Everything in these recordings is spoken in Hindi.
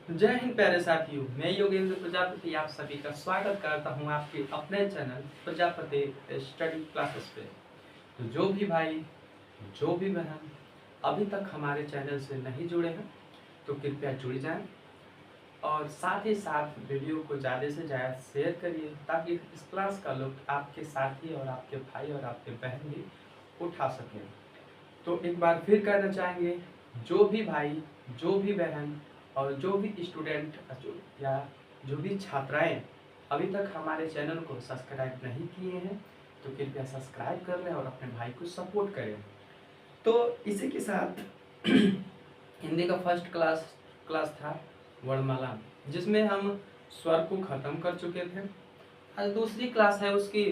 जय हिंद प्यारे साथियों, मैं योगेंद्र प्रजापति आप सभी का स्वागत करता हूं आपके अपने चैनल प्रजापति स्टडी क्लासेस पे। तो जो भी भाई, जो भी बहन अभी तक हमारे चैनल से नहीं जुड़े हैं तो कृपया जुड़ जाएं और साथ ही साथ वीडियो को ज़्यादा से ज़्यादा शेयर करिए ताकि इस क्लास का लुत्फ आपके साथी और आपके भाई और आपके बहन भी उठा सकें। तो एक बार फिर कहना चाहेंगे, जो भी भाई, जो भी बहन और जो भी स्टूडेंट या जो भी छात्राएं अभी तक हमारे चैनल को सब्सक्राइब नहीं किए हैं तो कृपया सब्सक्राइब कर लें और अपने भाई को सपोर्ट करें। तो इसी के साथ हिंदी का फर्स्ट क्लास था वर्णमाला, जिसमें हम स्वर को ख़त्म कर चुके थे। आज दूसरी क्लास है, उसकी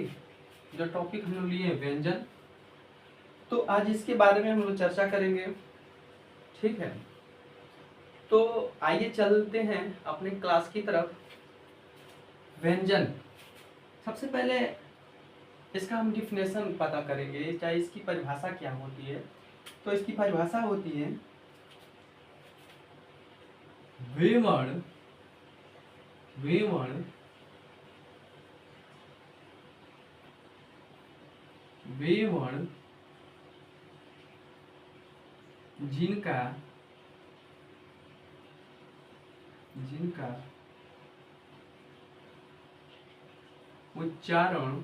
जो टॉपिक हम लोग लिए व्यंजन। तो आज इसके बारे में हम लोग चर्चा करेंगे, ठीक है। तो आइए चलते हैं अपने क्लास की तरफ। व्यंजन, सबसे पहले इसका हम डिफिनेशन पता करेंगे, चाहे इसकी परिभाषा क्या होती है। तो इसकी परिभाषा होती है वे वर्ण जिनका उच्चारण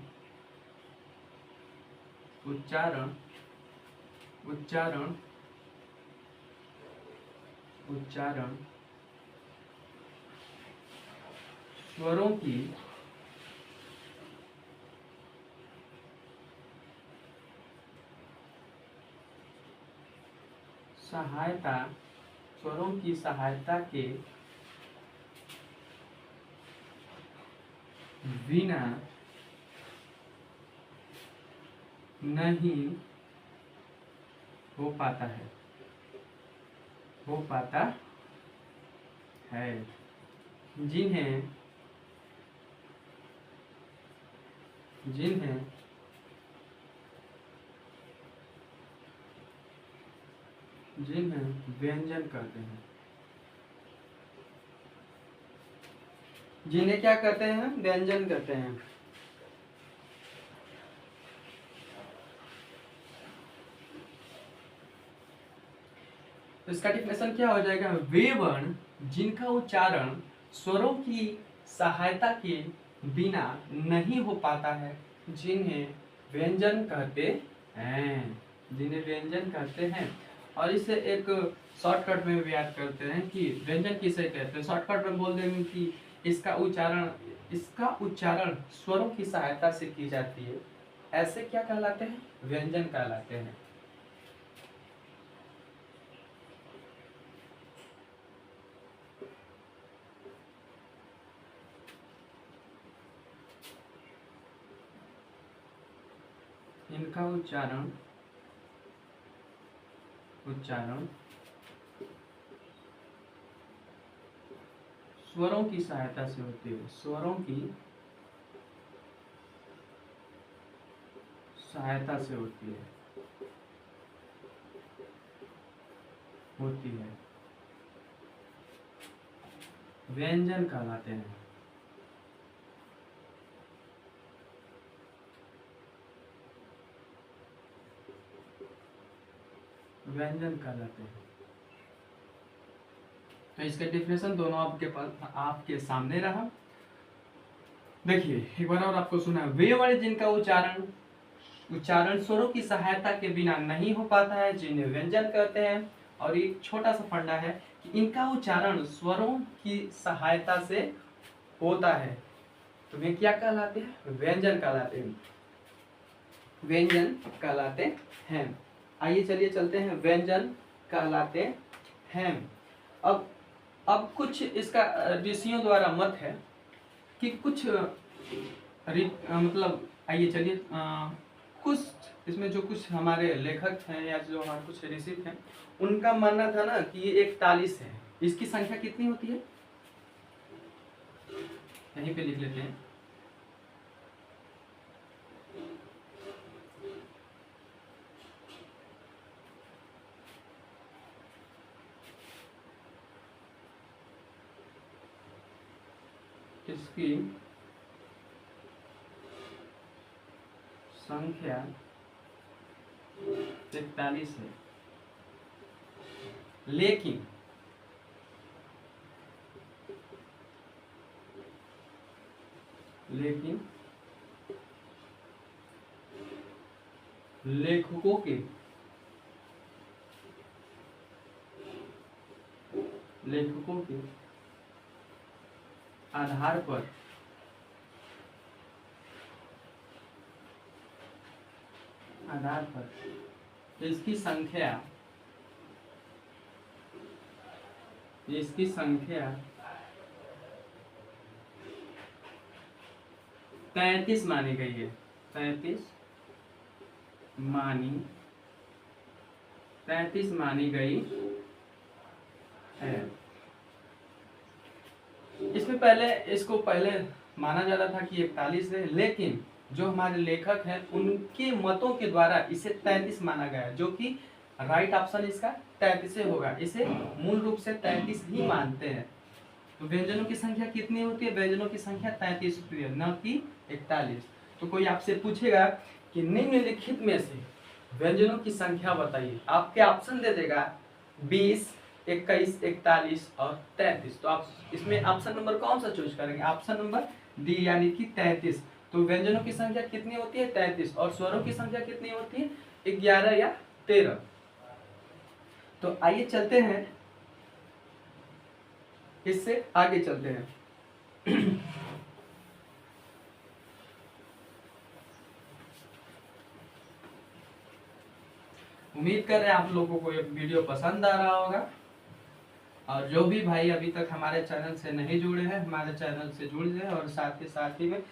स्वरों की सहायता के बिना नहीं हो पाता है जिन्हें व्यंजन कहते हैं। जिन्हें क्या कहते हैं? व्यंजन कहते हैं। तो इसका डिफिनेशन क्या हो जाएगा? वे वर्ण जिनका उच्चारण स्वरों की सहायता के बिना नहीं हो पाता है, जिन्हें व्यंजन कहते हैं। और इसे एक शॉर्टकट में भी याद करते हैं कि व्यंजन किसे कहते हैं। शॉर्टकट में बोल देंगे कि इसका उच्चारण स्वरों की सहायता से की जाती है, ऐसे क्या कहलाते हैं? व्यंजन कहलाते हैं। इनका उच्चारण स्वरों की सहायता से होती है। स्वरों की सहायता से होती है। व्यंजन कहलाते हैं। व्यंजन कहलाते हैं। तो इसका डिफिनेशन दोनों आपके सामने रहा। देखिए एक बार और आपको सुना, वे वर्ण जिनका उच्चारण स्वरों की सहायता के बिना नहीं हो पाता है, जिन्हें व्यंजन कहते हैं। और एक छोटा सा फंडा है कि इनका उच्चारण स्वरों की सहायता से होता है, तो वे क्या कहलाते हैं? व्यंजन कहलाते हैं। आइए चलिए चलते हैं, व्यंजन कहलाते हैं। अब कुछ इसका ऋषियों द्वारा मत है कि कुछ मतलब आइए चलिए कुछ इसमें जो कुछ हमारे लेखक हैं या जो हमारे कुछ ऋषि हैं, उनका मानना था ना कि ये 41 है। इसकी संख्या कितनी होती है? यहीं पे लिख लेते हैं। इसकी संख्या 41 है, लेकिन लेखकों के आधार पर इसकी संख्या 33 मानी गई है। 33 मानी गई है। इसको पहले माना जा रहा था कि 41 है, लेकिन जो हमारे लेखक हैं उनके मतों के द्वारा इसे 33 माना गया, जो कि राइट ऑप्शन इसका 33 होगा। इसे मूल रूप से 33 ही मानते हैं। तो व्यंजनों की संख्या कितनी होती है? व्यंजनों की संख्या 33 होती है, न कि 41। तो कोई आपसे पूछेगा कि निम्नलिखित में से व्यंजनों की संख्या बताइए, आपके ऑप्शन दे देगा 20, 21, 41 और 33। तो आप इसमें ऑप्शन नंबर कौन सा चूज करेंगे? ऑप्शन नंबर डी, यानी कि 33। तो व्यंजनों की संख्या कितनी होती है? 33। और स्वरों की संख्या कितनी होती है? 11 या 13। तो आइए चलते हैं, इससे आगे चलते हैं। उम्मीद कर रहे हैं आप लोगों को ये वीडियो पसंद आ रहा होगा। और जो भी भाई अभी तक हमारे चैनल से नहीं जुड़े हैं, हमारे चैनल से जुड़ जाए और साथ ही में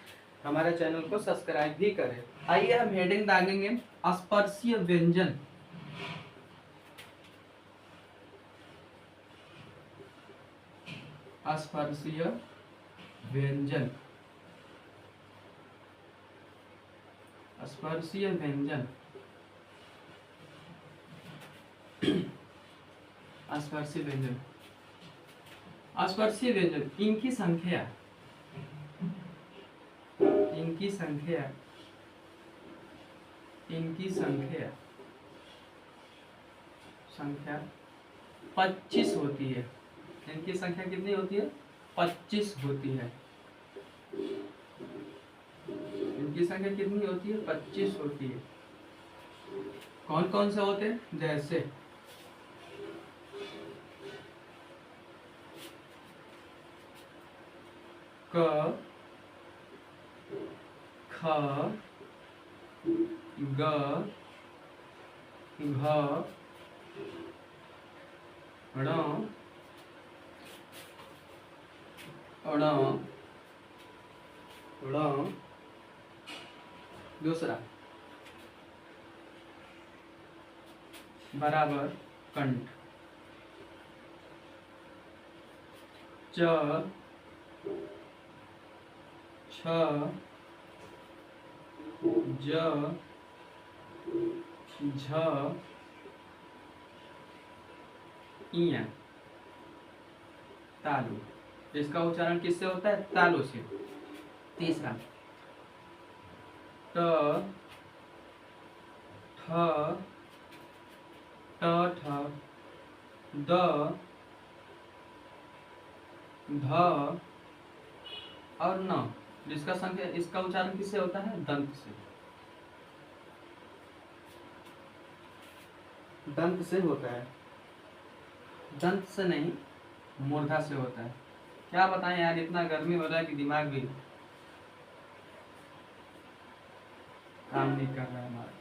हमारे चैनल को सब्सक्राइब भी करें। आइए हम हेडिंग डालेंगे स्पर्शीय व्यंजन। स्पर्शीय व्यंजन, स्पर्शीय व्यंजन, स्पर्शीय व्यंजन, स्पर्शीय व्यंजन, इनकी संख्या 25 होती है। इनकी संख्या कितनी होती है? 25 होती है। इनकी संख्या कितनी होती है? 25 होती है। कौन कौन से होते हैं? जैसे क, ख, ग, घ, ण, ण, दूसरा बराबर कंठ, च, छ, ज, झ, इया, तालु। इसका उच्चारण किससे होता है? तालु से। तीसरा ट, ठ, द, ध और न, जिसका संख्या इसका उच्चारण किससे होता है? दंत से। दंत से होता है, दंत से नहीं, मूर्धा से होता है। क्या बताएं यार, इतना गर्मी हो रहा है कि दिमाग भी काम नहीं कर रहा है हमारा।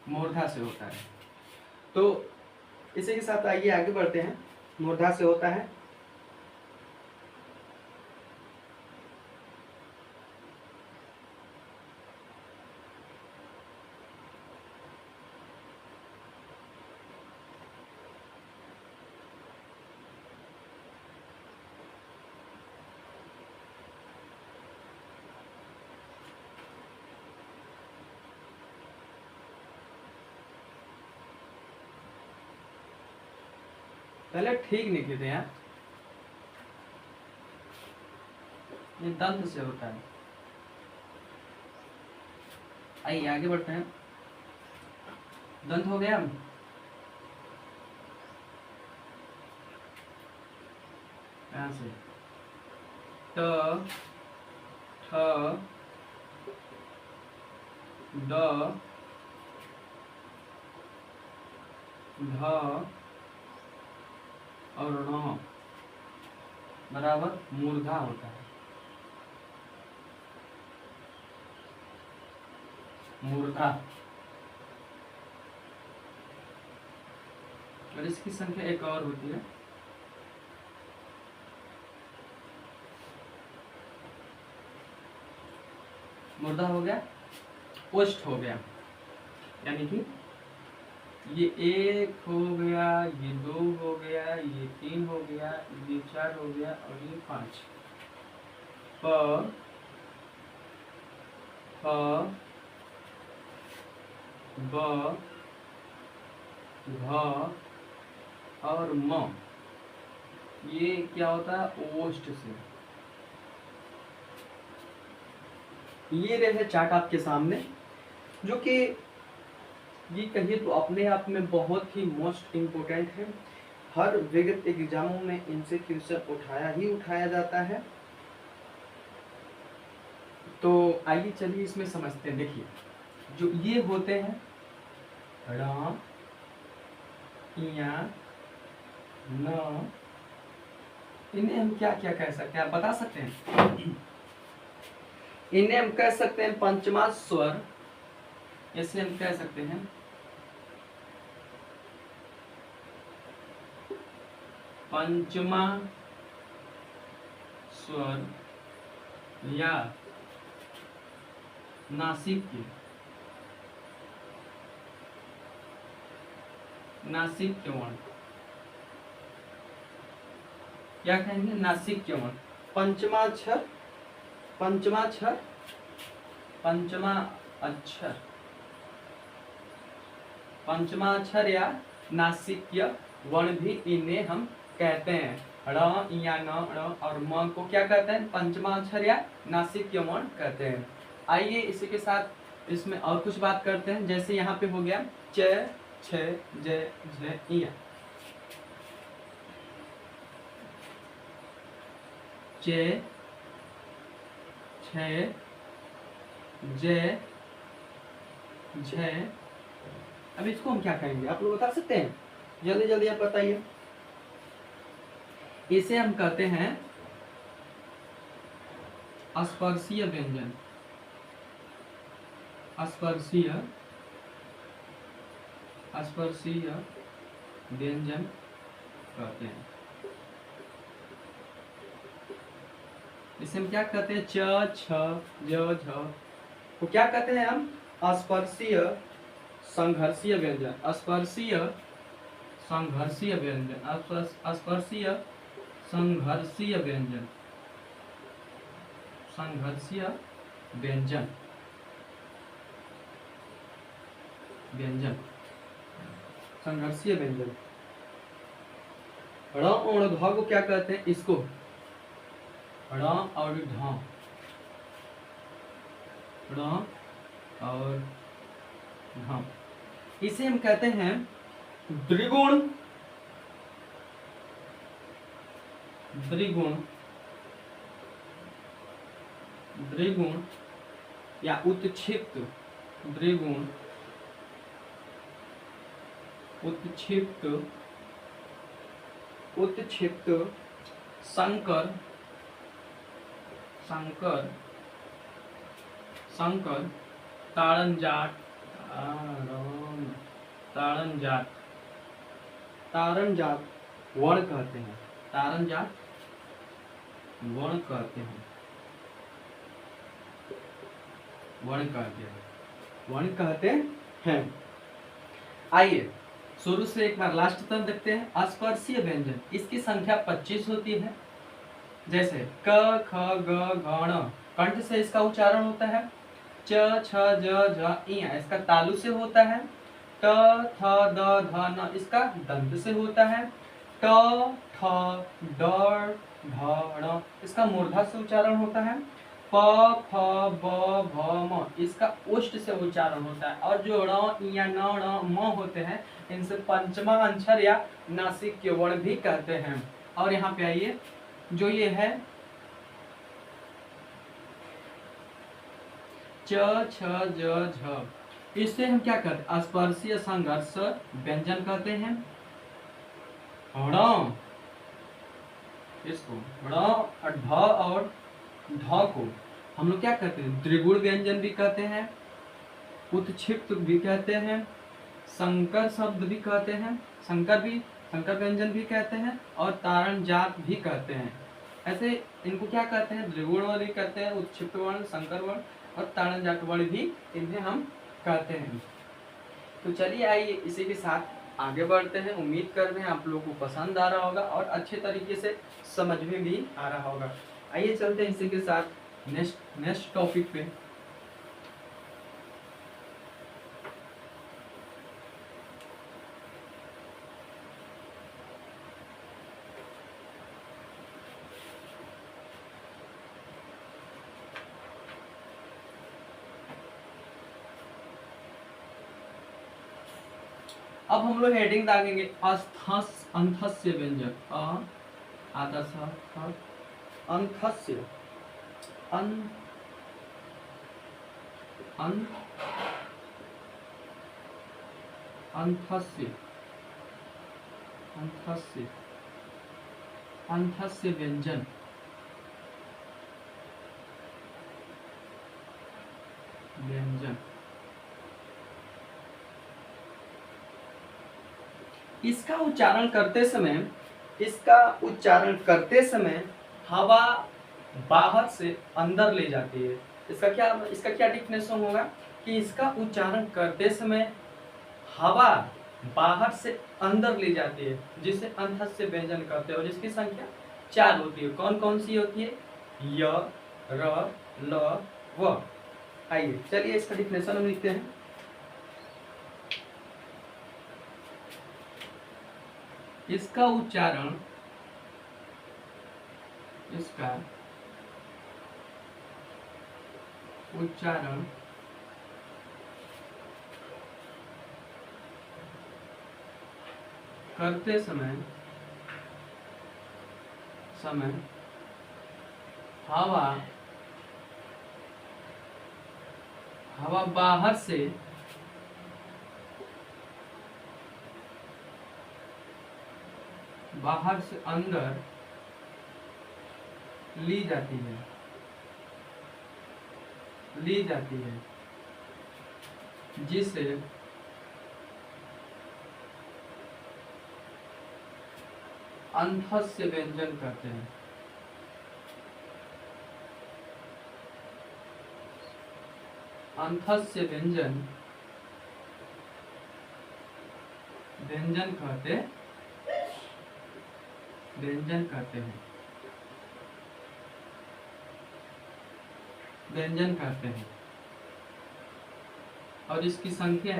मूर्धा से होता है। तो इसी के साथ आइए आगे बढ़ते हैं। मूर्धा से होता है पहले ठीक नहीं थे यार। ये दंत से होता है। आइए आगे बढ़ते हैं। दंत हो गया। यहाँ से त ठ ड ध और ण बराबर मूर्धा होता है। मूर्धा। और इसकी संख्या एक और होती है, मूर्धा हो गया, ओष्ठ हो गया। यानी कि ये 1 हो गया, ये 2 हो गया, ये 3 हो गया, ये 4 हो गया और ये 5। प फ ब भ और म, ये क्या होता है? ओष्ठ से। ये रहे चार्ट आपके सामने, जो कि ये कहिए तो अपने आप में बहुत ही मोस्ट इम्पोर्टेंट है। हर विगत एग्जामों में इनसे क्वेश्चन उठाया ही उठाया जाता है। तो आइए चलिए इसमें समझते हैं। देखिए जो ये होते हैं ण, इया, न, इन्हें हम क्या क्या कह सकते हैं, आप बता सकते हैं? इन्हें हम कह सकते हैं पंचमा स्वर। ऐसे हम कह सकते हैं पंचमा स्वर या नासिक्य। नासिक्य वर्ण क्या कहेंगे? नासिक्य वर्ण। पंचमाक्षर, पंचमाक्षर, पंचमा अक्षर, पंचमाक्षर या नासिक्य वर्ण भी इन्हें हम कहते हैं। ण, या, न, ण और म को क्या कहते हैं? पंचमाक्षर या नासिक्य वर्ण कहते हैं। आइए इसी के साथ इसमें और कुछ बात करते हैं। जैसे यहाँ पे हो गया च, छ, ज, झ, इया। च, छ, ज, झ। अब इसको हम क्या कहेंगे, आप लोग बता सकते हैं? जल्दी जल्दी आप बताइए। इसे हम कहते हैं स्पर्शीय व्यंजन। स्पर्शीय, स्पर्शीय व्यंजन कहते हैं। इसे हम क्या कहते हैं? च, छ, ज, झ को क्या कहते हैं हम? स्पर्शीय संघर्षीय व्यंजन। स्पर्शीय संघर्षीय व्यंजन। स्पर्शीय संघर्षीय व्यंजन। संघर्षीय व्यंजन, व्यंजन, संघर्षीय व्यंजन। ण और ध को क्या कहते हैं? इसको ण और ढ, ण और ढ। इसे हम कहते हैं द्विगुण, द्विगुण, द्विगुण या उत्क्षिप्त। द्विगुण, उत्क्षिप्त, उत्क्षिप्त संकर, संकर, संकर ताड़नजाट, ताड़नजाट, ताड़नजाट वर्ण कहते हैं। ताड़नजाट वर्ण कहते हैं, वर्ण कहते हैं, वर्ण कहते हैं। आइए शुरू से एक बार लास्ट तक देखते हैं। स्पर्शीय व्यंजन, इसकी संख्या 25 होती है। जैसे क, ख, ग, घ, ण कंठ से इसका उच्चारण होता है। च, छ, ज, झ, इया इसका तालु से होता है। ट, थ, द, ध, न इसका दंत से होता है। ट, ठ, ड, ढ ण, इसका मूर्धा से उच्चारण होता है। प फ ब भ म, इसका ओष्ठ से उच्चारण होता है। और जो ण या न ण म होते हैं, इनसे पंचमा अक्षर या नासिक के वर्ण भी कहते हैं। और यहाँ पे आइए, जो ये है च छ ज झ, इससे हम क्या करते हैं, स्पर्शीय संघर्ष व्यंजन कहते हैं। ण, इसको ण ढ और ढ को हम लोग क्या कहते हैं, द्विगुण व्यंजन भी कहते हैं, उत्क्षिप्त भी कहते हैं, संकर शब्द भी कहते हैं, संकर व्यंजन भी कहते हैं, और तारण जात भी कहते हैं। ऐसे इनको क्या कहते हैं, द्विगुण वर्ण भी कहते हैं, उत्क्षिप्त वर्ण, संकर वर्ण और तारण जात वर्ण भी इन्हें हम कहते हैं। तो चलिए आइए इसी के साथ आगे बढ़ते हैं। उम्मीद कर रहे हैं आप लोगों को पसंद आ रहा होगा और अच्छे तरीके से समझ में भी आ रहा होगा। आइए चलते हैं इसी के साथ नेक्स्ट टॉपिक पे। अब हम लोग हेडिंग दागेंगे अंथस्य व्यंजन, आधा सा अंथस्य, अंथस्य व्यंजन, इसका उच्चारण करते समय हवा बाहर से अंदर ले जाती है। इसका क्या डिफिनेशन होगा कि इसका उच्चारण करते समय हवा बाहर से अंदर ले जाती है, जिसे अंथस्य व्यंजन कहते हैं। और इसकी संख्या 4 होती है। कौन कौन सी होती है, य, र, ल, व। आइए चलिए इसका डिफिनेशन हम लिखते हैं। इसका उच्चारण करते समय हवा बाहर से अंदर ली जाती है, जिसे अंथस्य व्यंजन कहते हैं। अंथस्य व्यंजन कहते हैं। और इसकी संख्या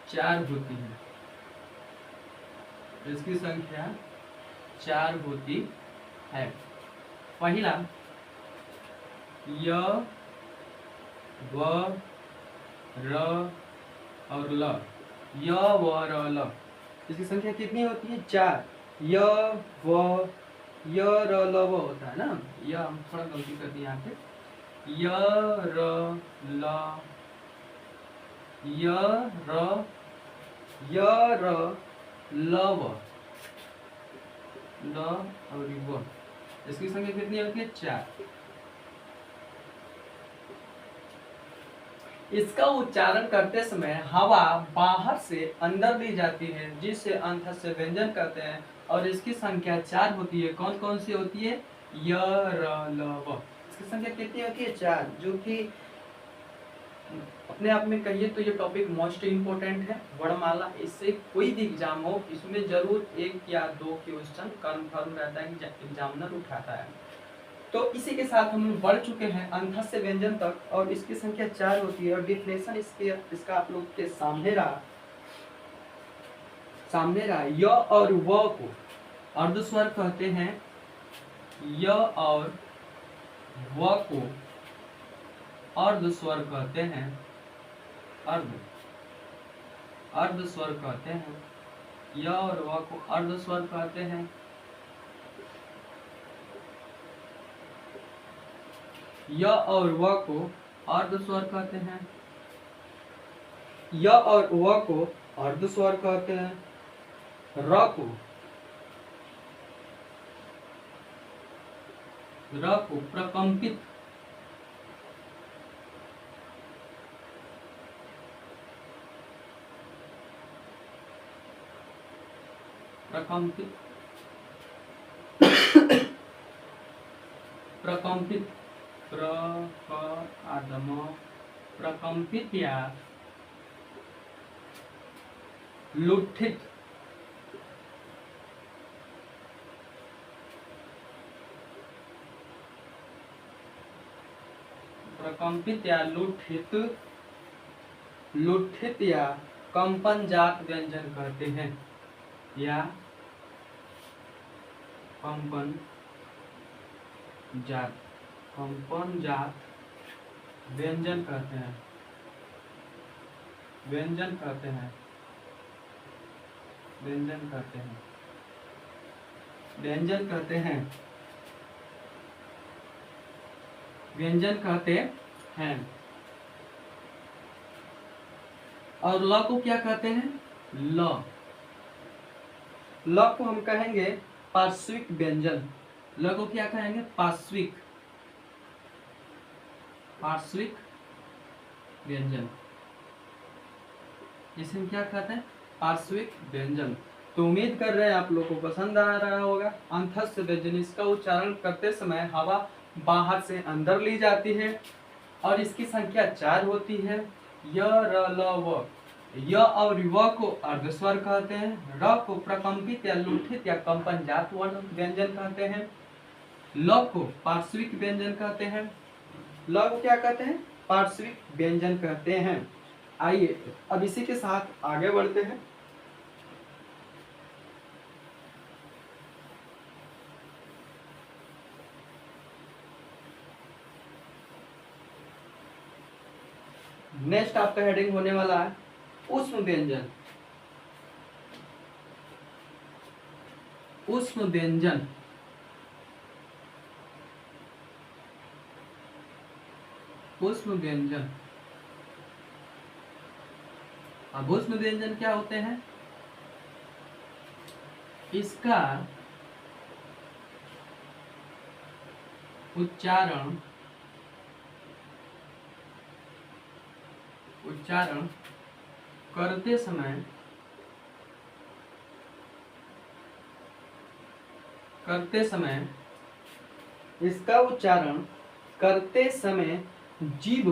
चार होती है। इसकी संख्या 4 होती है। पहला य, व, र और ल, य, व, र, ल। इसकी संख्या कितनी होती है, 4। य, व, य, र, ल, व होता है ना। यह हम थोड़ा गलती कर दी यहाँ पे। य, र, ल, य, र, ल, व, ल और व। इसकी संख्या कितनी होती है, 4। इसका उच्चारण करते समय हवा बाहर से अंदर ली जाती है, जिसे अंथस्य व्यंजन कहते हैं। और इसकी संख्या 4 होती है। कौन कौन सी होती है, य, र, ल, व। इसकी संख्या कितनी होती है, 4, जो कि अपने आप में कहिए तो ये टॉपिक मोस्ट इम्पोर्टेंट है, वर्णमाला। इससे कोई भी एग्जाम हो, इसमें जरूर 1 या 2 क्वेश्चन कन्फर्म रहता है कि एग्जामिनर उठाता है। तो इसी के साथ हम बढ़ चुके हैं अंधस से व्यंजन तक, और इसकी संख्या 4 होती है, और डिफिनेशन इसका आप लोग के सामने रहा। य और व को अर्धस्वर कहते हैं। य और व को अर्धस्वर कहते हैं। अर्धस्वर कहते हैं। य और व को अर्धस्वर कहते हैं। य और व को अर्धस्वर कहते हैं। य और व को अर्धस्वर कहते हैं। र को प्रकंपित प्रकंपित या लुठित या कंपन जात व्यंजन कहते हैं, या कंपन जात व्यंजन कहते हैं। व्यंजन कहते हैं। और ल को क्या कहते हैं? ल को हम कहेंगे पार्श्विक व्यंजन। ल को क्या कहेंगे? पार्श्विक व्यंजन। इसे हम क्या कहते हैं? पार्श्विक व्यंजन। तो उम्मीद कर रहे हैं आप लोगों को पसंद आ रहा होगा। अंतस्थ व्यंजन, इसका उच्चारण करते समय हवा बाहर से अंदर ली जाती है, और इसकी संख्या 4 होती है। य र ल व। य और व को अर्धस्वर कहते हैं। र को प्रकंपित या लुठित या कंपनजात वर्ण व्यंजन कहते हैं। ल को पार्श्विक व्यंजन कहते हैं। ल को क्या कहते हैं? पार्श्विक व्यंजन कहते हैं। आइए अब इसी के साथ आगे बढ़ते हैं। नेक्स्ट आपका हेडिंग होने वाला है ऊष्म व्यंजन। ऊष्म व्यंजन अब ऊष्म व्यंजन क्या होते हैं? इसका उच्चारण करते समय इसका उच्चारण करते समय जीभ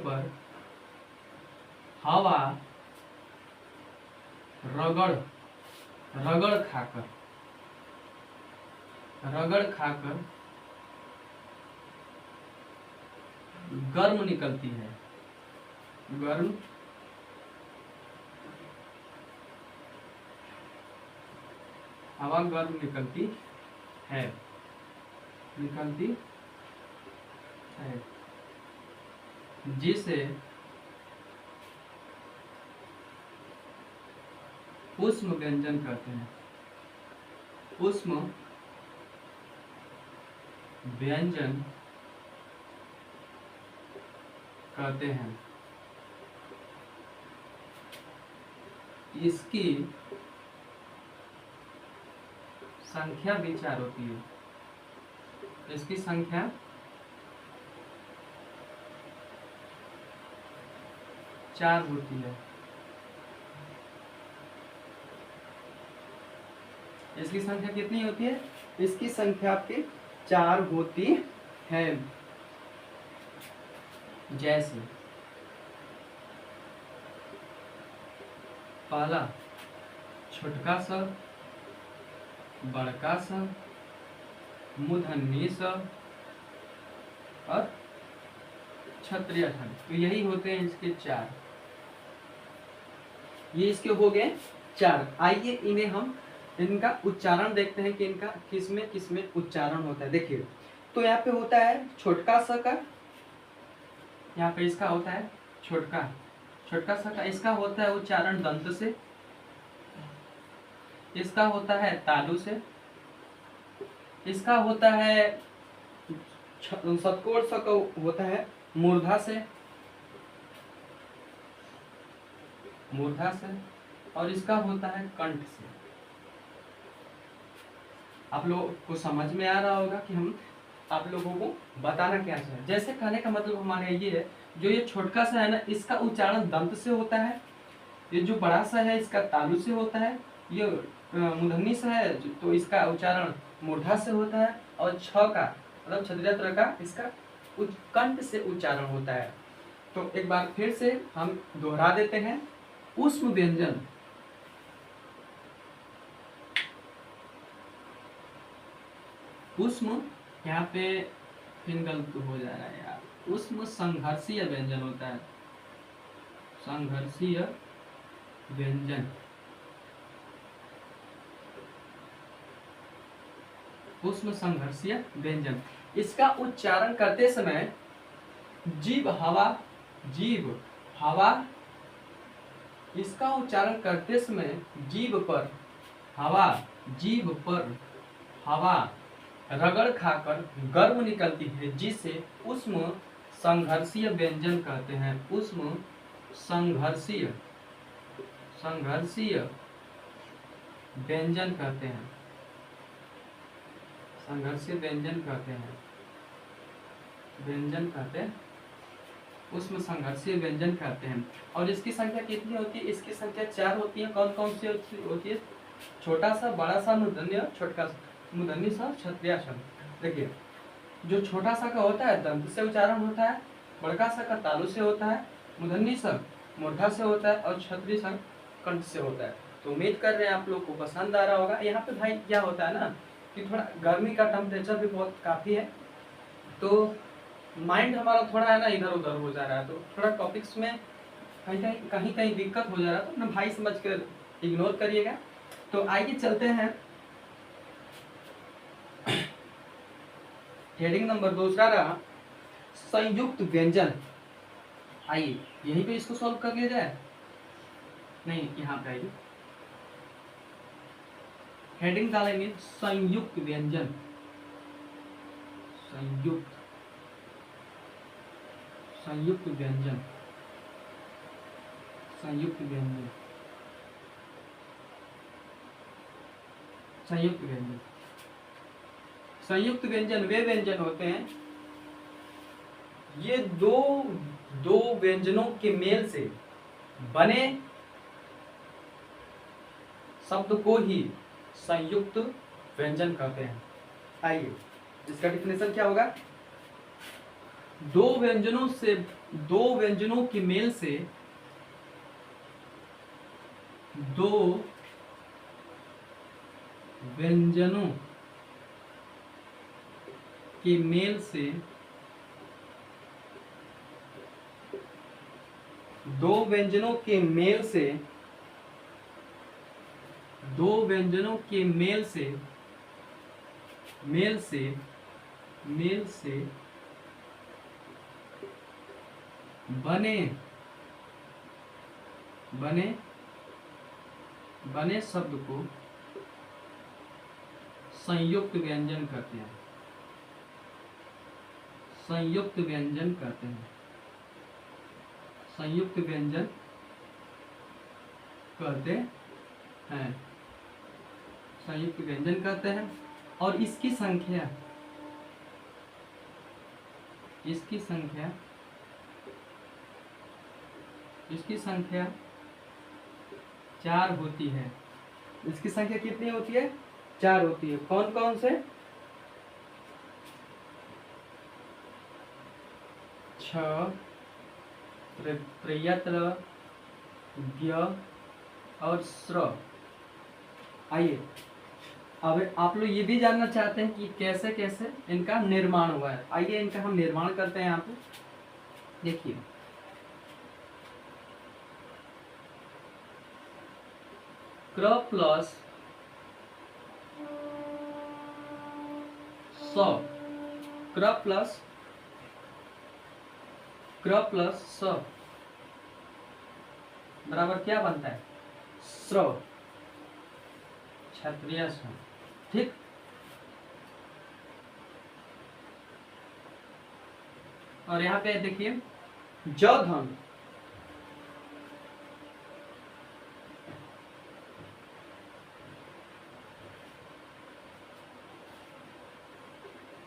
पर हवा रगड़ खाकर गर्म निकलती है। हवा गर्म निकलती है। जिसे ऊष्म व्यंजन कहते हैं। ऊष्म व्यंजन कहते हैं। इसकी संख्या भी 4 होती है। इसकी संख्या 4 होती है। इसकी संख्या कितनी होती है? इसकी संख्या आपकी 4 होती है। जैसे पहला छोटका स, बड़का स, मूर्धन्य स और क्षत्रिय ठ। तो यही होते हैं इसके चार। ये इसके हो गए चार। आइए इन्हें हम इनका उच्चारण देखते हैं कि इनका किसमें उच्चारण होता है। देखिए, तो यहाँ पे होता है छोटका स का, यहाँ पे इसका होता है छोटका स का, इसका होता है उच्चारण दंत से, इसका होता है तालु से, इसका होता है षटकोर स का होता है मूर्धा से, और इसका होता है कंठ से। आप लोगों को समझ में आ रहा होगा कि हम आप लोगों को बताना क्या चाहिए। जैसे कहने का मतलब हमारे ये है, जो ये छोटका सा है ना, इसका उच्चारण दंत से होता है, ये जो बड़ा सा है इसका तालु से होता है, ये मूर्धन्य सा है तो इसका उच्चारण मूर्धा से होता है, और छ का मतलब क्षत्रिय का इसका कंठ से उच्चारण होता है। तो एक बार फिर से हम दोहरा देते हैं। ऊष्म व्यंजन, ऊष्म, यहाँ पे फिर गलत हो जा रहा है यार। ऊष्म संघर्षीय व्यंजन होता है, संघर्षीय व्यंजन, ऊष्म संघर्षीय व्यंजन। इसका उच्चारण करते समय जीभ हवा, इसका उच्चारण करते समय जीभ पर हवा रगड़ खाकर गर्म निकलती है, जिसे ऊष्म संघर्षीय व्यंजन कहते हैं। ऊष्म संघर्षीय व्यंजन कहते हैं, संघर्षीय व्यंजन कहते हैं, उसमें संघर्षीय व्यंजन कहते हैं। और इसकी संख्या कितनी होती है? इसकी संख्या 4 होती है। कौन कौन सी होती है? छोटा सा, बड़ा सा, मूर्धन्य, छोटका सा, मूर्धन्य सा, क्षत्रिय सा। देखिए, जो छोटा सा का होता है दंत से उच्चारण होता है, बड़का सा का तालु से होता है, मूर्धन्य सा मूर्धा से होता है, और क्षत्रिय सा कंठ से होता है। तो उम्मीद कर रहे हैं आप लोग को पसंद आ रहा होगा। यहाँ पे भाई क्या होता है ना कि थोड़ा गर्मी का टेम्परेचर भी बहुत काफ़ी है, तो माइंड हमारा थोड़ा है ना इधर उधर हो जा रहा है, तो थोड़ा टॉपिक्स में कहीं दिक्कत हो जा रहा है, तो अपना भाई समझ कर इग्नोर करिएगा। तो आइए चलते हैं हेडिंग नंबर दूसरा रहा संयुक्त व्यंजन। आइए यहीं पे इसको सॉल्व कर लिया जाए। नहीं, यहाँ पे आइए, हेडिंग डालेंगे संयुक्त व्यंजन, संयुक्त व्यंजन। संयुक्त व्यंजन वे व्यंजन होते हैं, ये दो व्यंजनों के मेल से बने शब्द को ही संयुक्त व्यंजन कहते हैं। आइए इसका डिफिनेशन क्या होगा? दो व्यंजनों के मेल से, दो व्यंजनों के मेल से, दो व्यंजनों के मेल से बने शब्द को संयुक्त व्यंजन कहते हैं। संयुक्त व्यंजन कहते हैं। और इसकी संख्या 4 होती है। इसकी संख्या कितनी होती है? 4 होती है। कौन कौन से? छ, प्रयत्र, व्य और स्र। आइए अब आप लोग ये भी जानना चाहते हैं कि कैसे कैसे इनका निर्माण हुआ है। आइए इनका हम निर्माण करते हैं। यहाँ पे देखिए, क्र प्लस स, क्र प्लस स बराबर क्या बनता है? स्रव, क्षत्रिय स्व। ठीक, और यहाँ पे देखिए ज धन,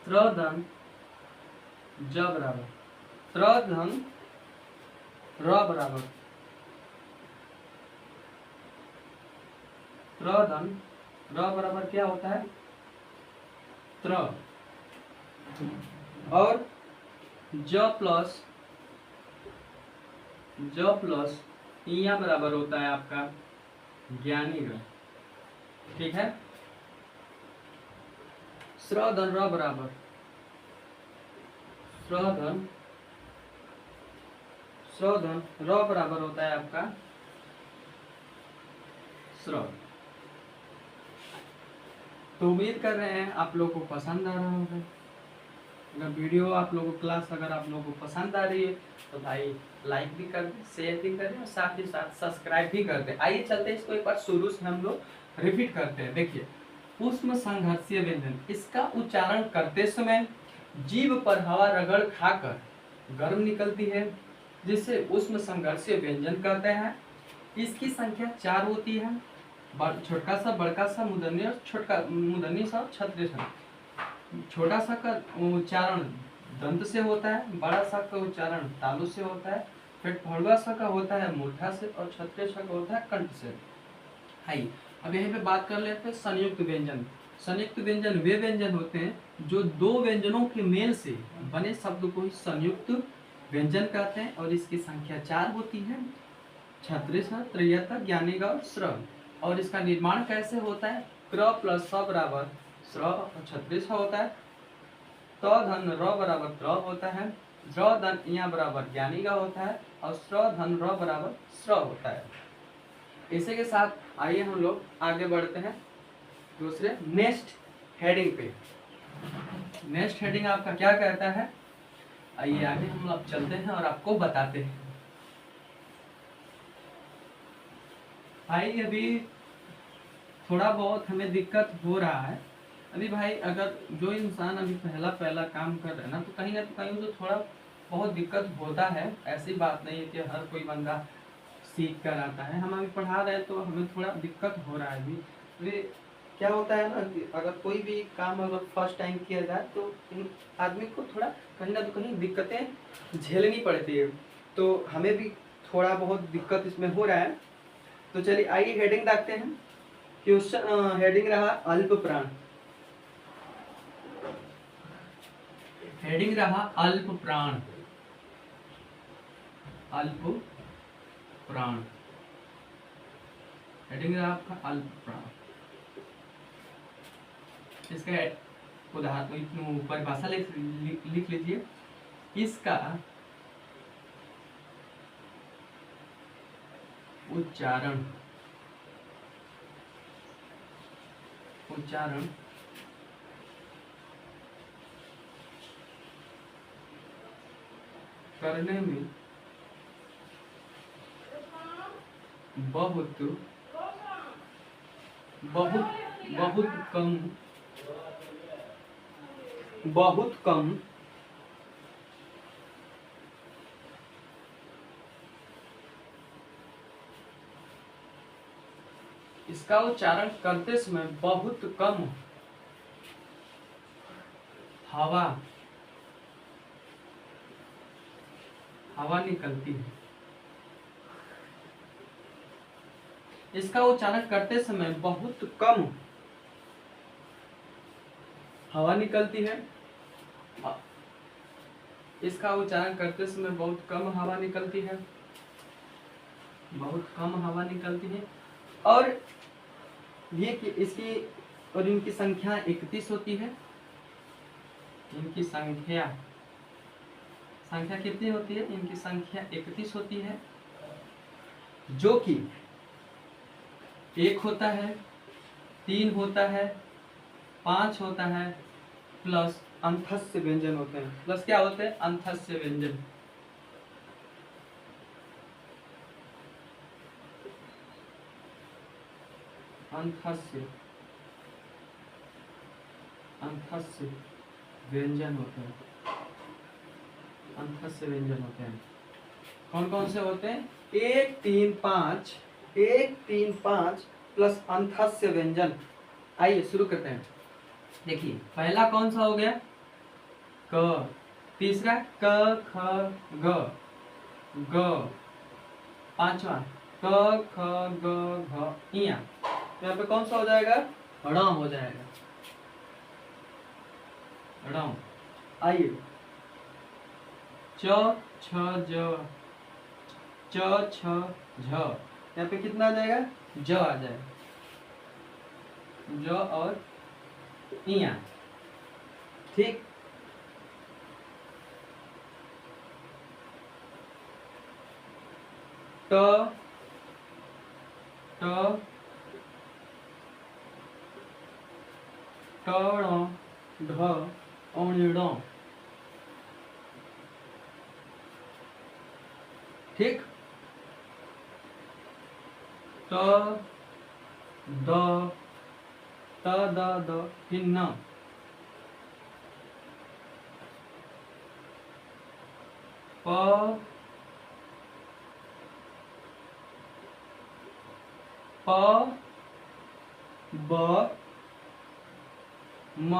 त्रधन ज बराबर, त्रधन र बराबर, त्रधन र बराबर क्या होता है? त्र, और ज प्लस यहाँ बराबर होता है आपका ज्ञानी ग। ठीक है, श्रधन र बराबर, श्रधन र बराबर होता है आपका श्रव। तो उम्मीद कर रहे हैं आप लोगों को पसंद आ रहा होगा। अगर वीडियो आप लोगों को क्लास अगर आप लोगों को पसंद आ रही है तो भाई लाइक भी कर दें, शेयर भी करें और साथ ही साथ सब्सक्राइब भी कर दें। आइए चलते हैं इसको एक बार शुरू से हम लोग रिपीट करते हैं। देखिए, उष्म संघर्षीय व्यंजन, इसका उच्चारण करते समय जीभ पर हवा रगड़ खाकर गर्म निकलती है, जिसे उष्म संघर्षीय व्यंजन कहते हैं। इसकी संख्या 4 होती है, छोटा सा, बड़का सा, मूर्धन्य और छोटका मूर्धन्य सा, क्षत्रिय सा। छोटा सा का उच्चारण दंत से होता है, बड़ा सा का उच्चारण तालु से होता है, फिर भड़वा सा का होता है मूर्धा से, और क्षत्रिय सा का होता है कंठ से। हाई, अब यहीं पे बात कर लेते हैं संयुक्त व्यंजन। संयुक्त व्यंजन वे व्यंजन होते हैं जो दो व्यंजनों के मेल से बने शब्द को ही संयुक्त व्यंजन कहते हैं, और इसकी संख्या 4 होती है, क्षत्रिय सा, त्रयता, ज्ञानी और श्रव। और इसका निर्माण कैसे होता है? क्र प्लस स बराबर श्र और क्षत्रिय सा होता है, त धन र बराबर त्र होता है, द्र धन यहाँ बराबर ज्ञानी का होता है, और श्र धन र बराबर श्र होता है। इसी के साथ आइए हम लोग आगे बढ़ते हैं दूसरे नेक्स्ट हेडिंग पे। नेक्स्ट हेडिंग आपका क्या कहता है? आइए आगे हम लोग चलते हैं और आपको बताते हैं। भाई अभी थोड़ा बहुत हमें दिक्कत हो रहा है। अभी भाई अगर जो इंसान अभी पहला काम कर रहा है ना, तो कहीं ना कहीं तो थोड़ा बहुत दिक्कत होता है। ऐसी बात नहीं है कि हर कोई बंदा सीख कर आता है। हम अभी पढ़ा रहे हैं तो हमें थोड़ा दिक्कत हो रहा है। अभी क्या होता है ना, अगर कोई भी काम अगर फर्स्ट टाइम किया जाए तो आदमी को थोड़ा कहीं ना कहीं दिक्कतें झेलनी पड़ती है। तो हमें भी थोड़ा बहुत दिक्कत इसमें हो रहा है। तो चलिए आइए हेडिंग देखते हैं। क्वेश्चन हेडिंग रहा अल्प प्राण। हेडिंग रहा अल्प प्राण, अल्प प्राण। हेडिंग रहा आपका अल्प प्राण। इसका उदाहरण परिभाषा लिख लीजिए। इसका उच्चारण करने में बहुत कम इसका उच्चारण करते समय बहुत कम हवा निकलती है। इसका उच्चारण करते समय बहुत कम हवा निकलती है। इसका उच्चारण करते समय बहुत कम हवा निकलती है, और ये कि इसकी और इनकी संख्या 31 होती है। इनकी संख्या कितनी होती है? इनकी संख्या 31 होती है, जो कि 1 होता है, 3 होता है, 5 होता है, प्लस अंथस्य व्यंजन होते हैं। प्लस क्या होते हैं? अंथस्य व्यंजन। अंथस्य व्यंजन होते हैं। अंथस्य व्यंजन होते हैं। कौन कौन से होते हैं? 1 3 5, 1 3 5 प्लस अंथस्य व्यंजन। आइए शुरू करते हैं। देखिए पहला कौन सा हो गया? क। तीसरा क ख ग, ग। पांचवा क ख ग घ इया। यहाँ पे कौन सा हो जाएगा? ड़ हो जाएगा। ड़। आइए च छ ज, च छ झ। यहाँ पे कितना आ जाएगा? ज आ जाएगा। ज और इया। ठीक। ट ट ट ढ ढ। ठीक। त द त द द फिर न। प प ब म,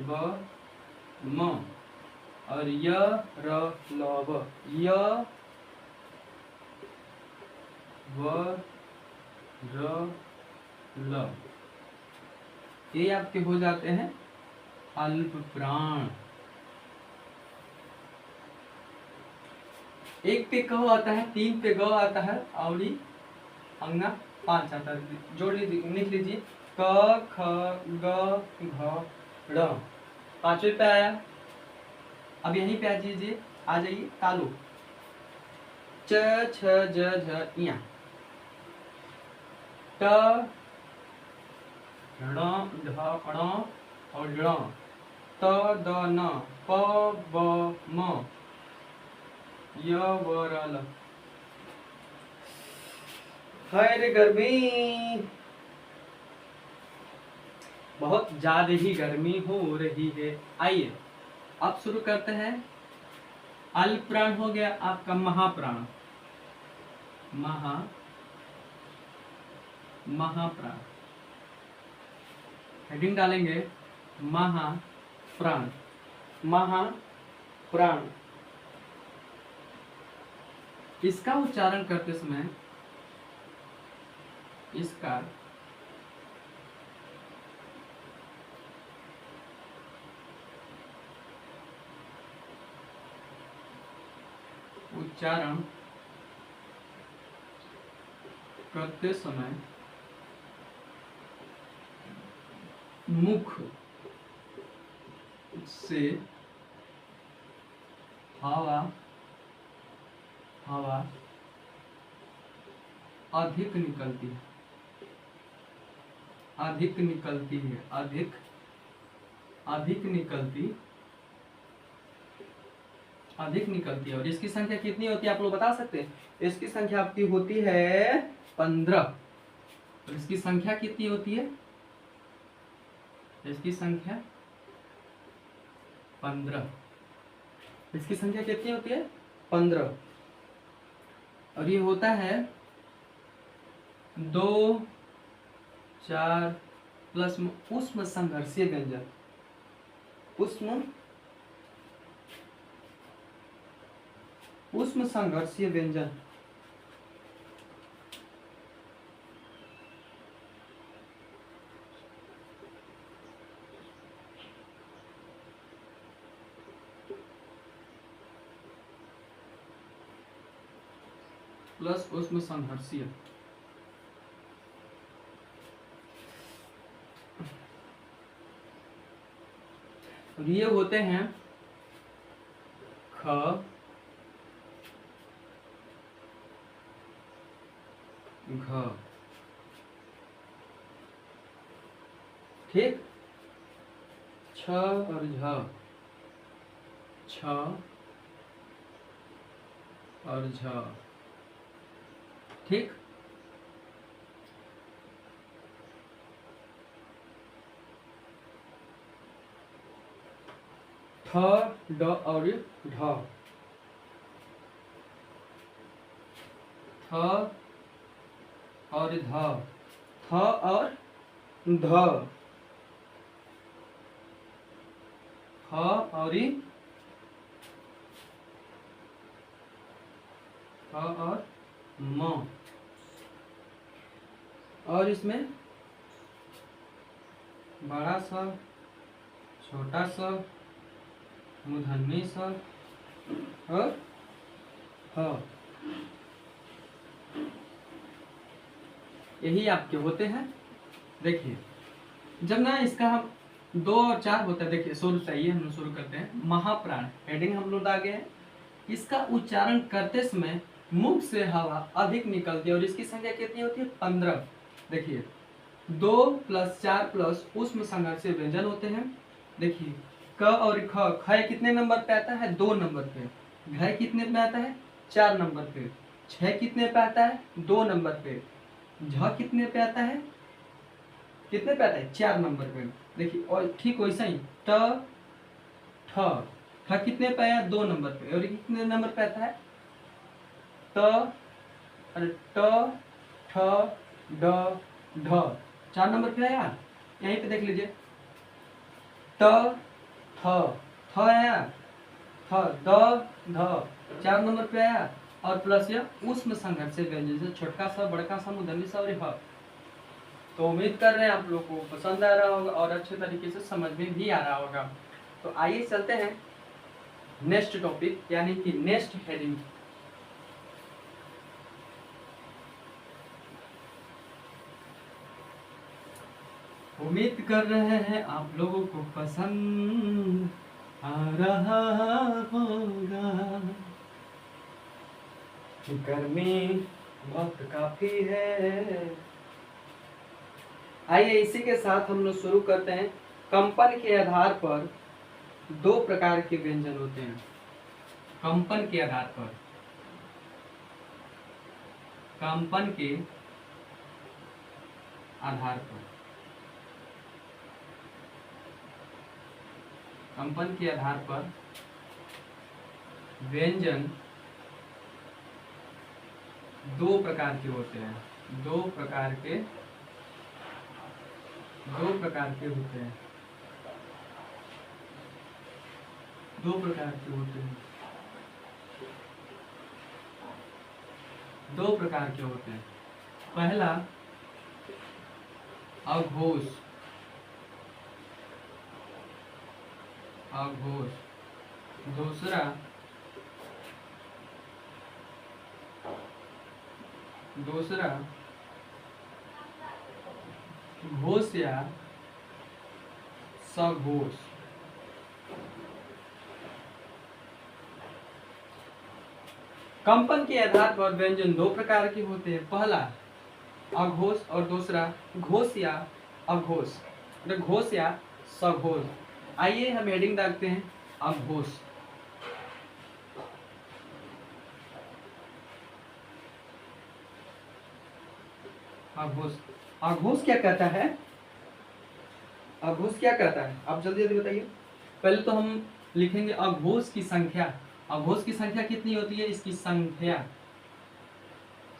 ब म। और य र ल व, य व र ल। ये आपके हो जाते हैं अल्प प्राण। एक पे क आता है, 3 पे ग आता है और अंगा 5 आता है। जोड़ लीजिए, लिख लीजिए क ख ग घ ड़। 5वें पे आया। अब यहीं पे आ जाइए तालु। च छ ज झ इया। ट ढ ढ और ड़। त द न प ब म य व र ल। हाय रे गर्मी, बहुत ज्यादा ही गर्मी हो रही है। आइए अब शुरू करते हैं। अल्प प्राण हो गया आपका महाप्राण। महाप्राण हेडिंग डालेंगे महाप्राण। महाप्राण। इसका उच्चारण करते समय इसका उच्चारण करते समय मुख से हवा अधिक निकलती है। अधिक निकलती है। और इसकी संख्या कितनी होती है आप लोग बता सकते हैं? इसकी संख्या आपकी होती है 15। और इसकी संख्या कितनी होती है? इसकी संख्या 15। इसकी संख्या कितनी होती है? 15। और ये होता है 2 4 प्लस उष्म संघर्षीय व्यंजन। उष्म संघर्षीय व्यंजन। प्लस उष्म संघर्षीय। और ये होते हैं ख, घ, ठीक, छ और झ, छ और झ, ठीक। ठ, ड और ढ, थ और ध, थ और ध, फ और फ और म, और इसमें बड़ा सा, छोटा सा, मूर्धन्य सा और ह, यही आपके होते हैं। देखिए जब ना इसका हम 2 और 4 होता है, देखिए शुरू चाहिए, हम लोग शुरू करते हैं। महाप्राण हेडिंग हम लोग आगे है। इसका उच्चारण करते समय मुख से हवा अधिक निकलती है और इसकी संख्या कितनी होती है? 15। देखिए 2 + 4 प्लस ऊष्म संघर्ष व्यंजन होते हैं। देखिए क और ख, ख कितने नंबर पे आता है? 2 नंबर पे। घ कितने पे आता है? 4 नंबर पे। छ कितने पे आता है? 2 नंबर पे। झ कितने पे आता है? कितने पे आता है? 4 नंबर पे। देखिए और ठीक वैसा ही ट, ठ, ठ कितने पे आया? 2 नंबर पे। और कितने नंबर पे आता है? त, अरे ट, ठ, ड, ढ, 4 नंबर पे आया। यहीं पे देख लीजिए ट, थ, थ आया, थ, द, ध, 4 नंबर पे आया, और प्लस ये ऊष्म संघर्ष व्यंजन से छोटका सा, बड़का सा, मूर्धन्य सा और ह। तो उम्मीद कर रहे हैं आप लोग को पसंद आ रहा होगा और अच्छे तरीके से समझ में भी आ रहा होगा। तो आइए चलते हैं नेक्स्ट टॉपिक यानी कि नेक्स्ट हेडिंग। उम्मीद कर रहे हैं आप लोगों को पसंद आ रहा होगा। गर्मी बहुत काफी है। आइए इसी के साथ हम लोग शुरू करते हैं। कंपन के आधार पर 2 प्रकार के व्यंजन होते हैं। कंपन के आधार पर, कंपन के आधार पर, कंपन के आधार पर व्यंजन 2 प्रकार के होते हैं। 2 प्रकार के होते हैं। 2 प्रकार के होते हैं। 2 प्रकार के होते हैं। पहला अघोष, अघोष। दूसरा घोष या सघोष। कंपन के आधार पर व्यंजन 2 प्रकार के होते हैं। पहला अघोष और दूसरा घोष या अघोष, घोष या सघोष। आइए हम हेडिंग डालते हैं अघोष। अघोष, अघोष क्या कहता है? अघोष क्या कहता है? आप जल्दी जल्दी बताइए। पहले तो हम लिखेंगे अघोष की संख्या। अघोष की संख्या कितनी होती है? इसकी संख्या,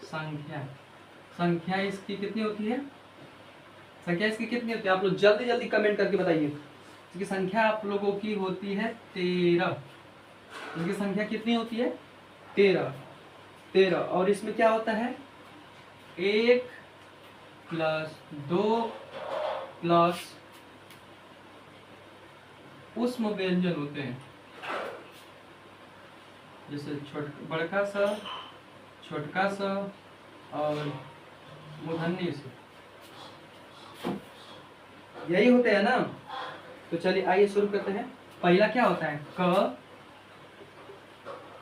संख्या इसकी कितनी होती है? संख्या इसकी कितनी होती है? आप लोग जल्दी जल्दी कमेंट करके बताइए। इसकी संख्या आप लोगों की होती है 13। इसकी संख्या कितनी होती है? 13। और इसमें क्या होता है? 1 + 2 प्लस ऊष्म व्यंजन होते हैं। जैसे बड़का सा, छोटका सा और मूर्धन्य से, यही होते हैं ना। तो चलिए आइए शुरू करते हैं। पहला क्या होता है क,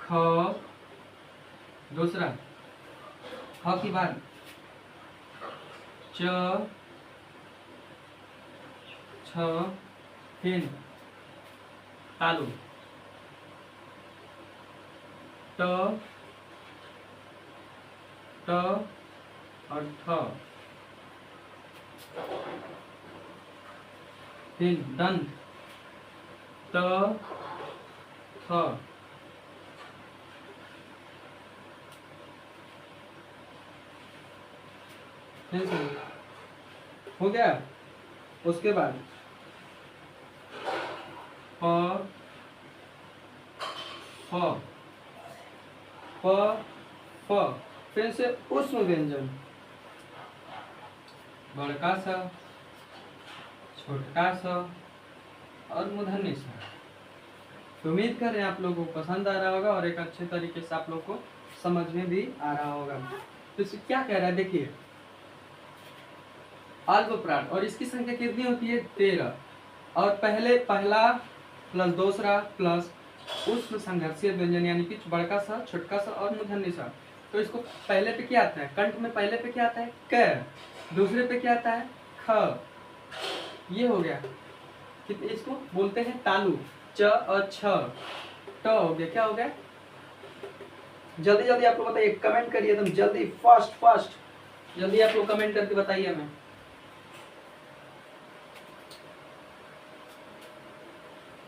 ख, दूसरा ख के बाद च, छ, फिर तालु, ट, ट और ठ, फिर दंत, त, थ, फिर से हो गया। उसके बाद प, फ, प, फ, फिर से ऊष्म व्यंजन बड़का सा, छोटका सा और मूर्धन्य सा। तो उम्मीद कर रहे हैं आप लोगों को पसंद आ रहा होगा और एक अच्छे तरीके से आप लोग को समझ में भी आ रहा होगा। तो इसे क्या कह रहा है देखिए, अल्प प्राण और इसकी संख्या कितनी होती है 13 और पहला प्लस दूसरा प्लस उष्ण संघर्षीय व्यंजन यानी कि बड़का सा, छोटका सा और मूर्धन्य सा। तो इसको पहले पे क्या आता है कंठ में, पहले पे क्या आता है क, दूसरे पे क्या आता है ख, ये हो गया। इसको बोलते हैं तालु, च और छ, ट हो गया। क्या हो गया जल्दी जल्दी आप लोग बताइए, कमेंट करिए एकदम जल्दी, फास्ट जल्दी आप लोग कमेंट करके बताइए हमें।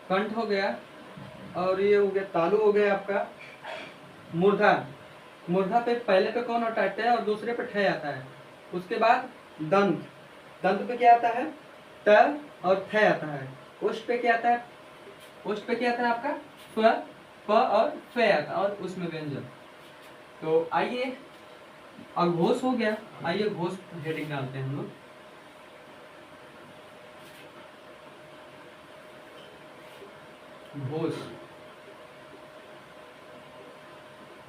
कंठ हो गया और ये हो गया तालु हो गया आपका। मूर्धा पे पहले पे कौन होता है ट और दूसरे पे ठ आता है। उसके बाद दंत, दंत पे क्या आता है त और थ आता है। उष्ट पे क्या आता है, उष्ट पे क्या आता है आपका फ, प और फ आता है और उसमें व्यंजन। तो आइए अघोष हो गया, आइए घोष हेडिंग डालते हैं हम लोग। घोष,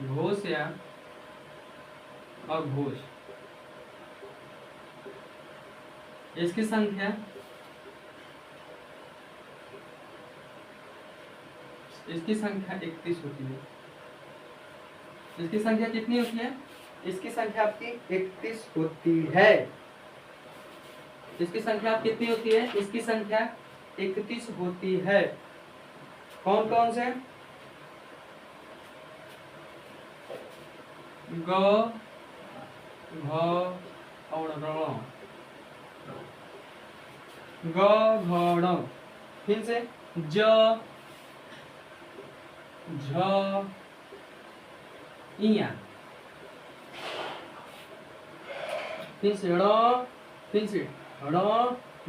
घोष या अघोष, इसकी संख्या इसकी संख्या 31 होती है। इसकी संख्या कितनी होती है, इसकी संख्या आपकी 31 होती है। इसकी संख्या कितनी होती है, इसकी संख्या 31 होती है। कौन कौन से ग, घ और ण, ग, घ, ण, फिर से ज, झ, इया, फिर से ण, फिर से ण,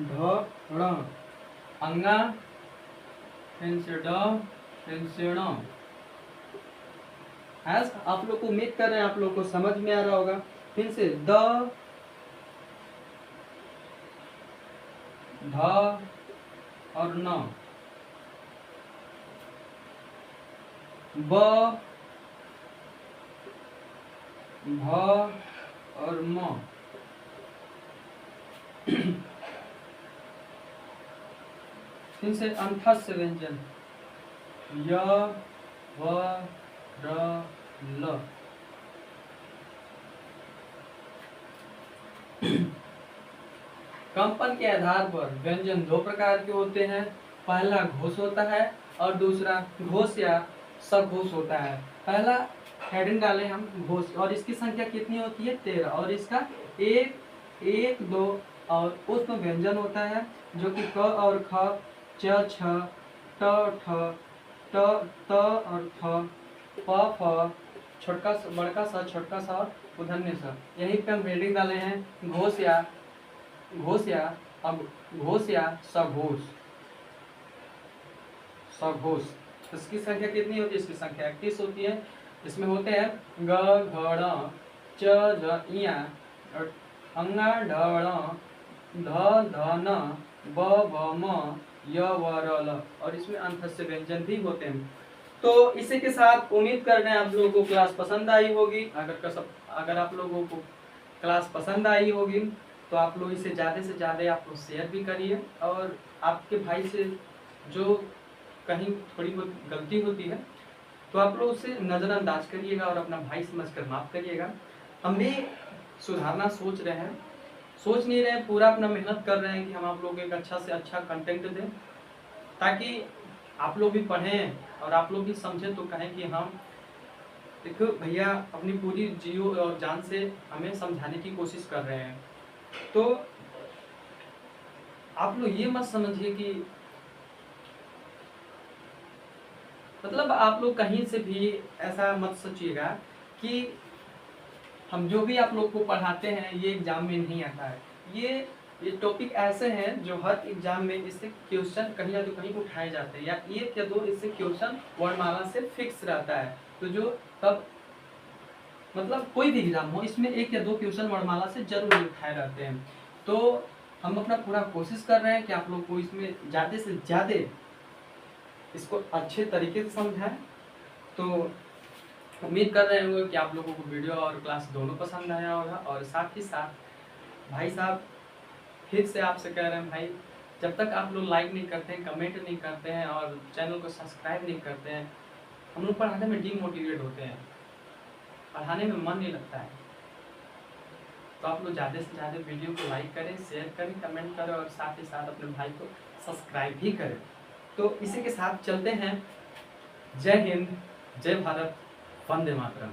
ढ, ण, अंगा, फिर से ड, फिर से ण। आप लोग को उम्मीद कर रहे हैं आप लोग को समझ में आ रहा होगा। फिर से द, ध और न, ब, भ और म, फिर से अंतस्य व्यंजन य, व, र, ल। कंपन के आधार पर व्यंजन दो प्रकार के होते हैं, पहला घोष होता है और दूसरा घोष या सघोष होता है। पहला हेडिंग डालें हम घोष और इसकी संख्या कितनी होती है 13 और इसका 1, 2 और उसमें व्यंजन होता है जो कि क और ख, च, छ, ट, ठ, ट, त और थ, प, फ, छोटका बड़का सा, छोटका सा और मूर्धन्य सा। यहीं पे हम हेडिंग डाले हैं घोष या सघोष। सघोष इसकी संख्या कितनी होती है, इसकी संख्या 31 होती है। इसमें होते हैं ग, घ, ण, च, झ, इया, अंगा, ढ, ण, ध, ध, न, ब, भ, म, य, व, र, ल और इसमें अंतस्य व्यंजन भी होते हैं। तो इसी के साथ उम्मीद कर रहे हैं आप लोगों को क्लास पसंद आई होगी। अगर आप लोगों को क्लास पसंद आई होगी तो आप लोग इसे ज़्यादा से ज़्यादा आप लोग शेयर भी करिए और आपके भाई से जो कहीं थोड़ी बहुत गलती होती है तो आप लोग उसे नज़रअंदाज करिएगा और अपना भाई समझकर माफ़ करिएगा। हम भी सुधारना सोच रहे हैं, सोच नहीं रहे हैं, पूरा अपना मेहनत कर रहे हैं कि हम आप लोग को एक अच्छा से अच्छा कंटेंट दें, ताकि आप लोग भी पढ़ें और आप लोग भी समझें तो कहें कि हम देखो भैया अपनी पूरी जियो और जान से हमें समझाने की कोशिश कर रहे हैं। तो आप लोग ये मत समझिए कि मतलब आप लोग कहीं से भी ऐसा मत सोचिएगा कि हम जो भी आप लोग को पढ़ाते हैं ये एग्जाम में नहीं आता है। ये टॉपिक ऐसे हैं जो हर एग्जाम में इससे क्वेश्चन कहीं या तो कहीं उठाए जाते हैं, या एक या दो इससे क्वेश्चन वर्णमाला से फिक्स रहता है। तो जो तब मतलब कोई भी एग्जाम हो इसमें एक या दो क्वेश्चन वर्णमाला से जरूर उठाए रहते हैं। तो हम अपना पूरा कोशिश कर रहे हैं कि आप लोग को इसमें ज़्यादा से ज़्यादा इसको अच्छे तरीके से समझाएं। तो उम्मीद कर रहे होंगे कि आप लोगों को वीडियो और क्लास दोनों पसंद आया होगा। और साथ ही साथ भाई साहब फिर से आपसे कह रहे हैं भाई, जब तक आप लोग लाइक नहीं करते हैं, कमेंट नहीं करते हैं और चैनल को सब्सक्राइब नहीं करते हैं, हम लोग पढ़ाने में डीमोटिवेट होते हैं, पढ़ाने में मन नहीं लगता है। तो आप लोग ज़्यादा से ज़्यादा वीडियो को लाइक करें, शेयर करें, कमेंट करें और साथ ही साथ अपने भाई को सब्सक्राइब भी करें। तो इसी के साथ चलते हैं। जय हिंद, जय भारत, वंदे मातरम।